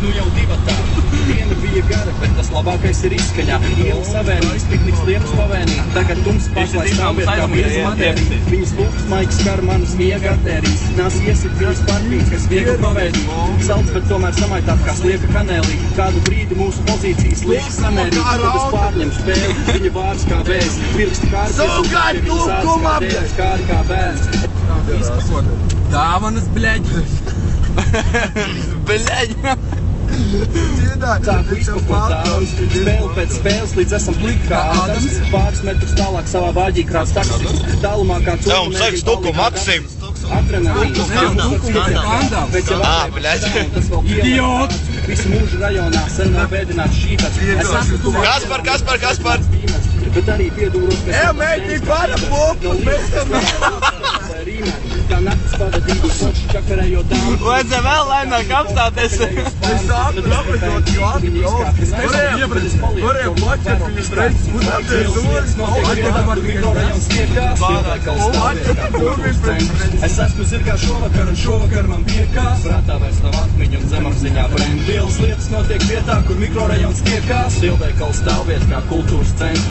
nu jau divatā. Diena bija gara, bet tas labākais ir izskaņā. Iela savēnīs, pikniks liepas pavēnī. Tagad tums pašlai stāviet kā viens matērija. Viņas lūpas maiks skar manas miega artērijas. Nās iesit viņas parfīns, kas viegli pavēdīt. Salds, bet tomēr samaitāt kā slieka kanēlī. Kādu brīdi mūsu pozīcijas liekas samērīt. Tad es pārņem spēli, viņa vārds kā vēs. Pirksti kāri kā bērns. Dāvanas, bļeģ! Bļeģ! Sāku izkopot dāvanas, spēli pēc spēles, līdz esam pliki kā ādams. Pāris metrus tālāk savā vāģī krāts taksis. Tālumā kā Tev mums saka stuku, Maksim! Idiot! Visu mūžu rajonā sen nav bēdināts šītas. Kaspar! Bet arī piedūros pēc meitī, para popus, mēs tam kā naktis pavadību soši čakarējo dāmu. Vajadzēja vēl laimāk apstāties. Es sāku apmetot, jo atbrauc. Varēju plaķēt viņas reizes, un atbrauc Es esmu zirgā šovakar, un šovakar man piekās. Prātā vairs nav atmiņu un zemapziņā brend. Lielas lietas notiek vietā, kur mikrorajons tiekās. Silveikals stāvviet kā kultūras centrs.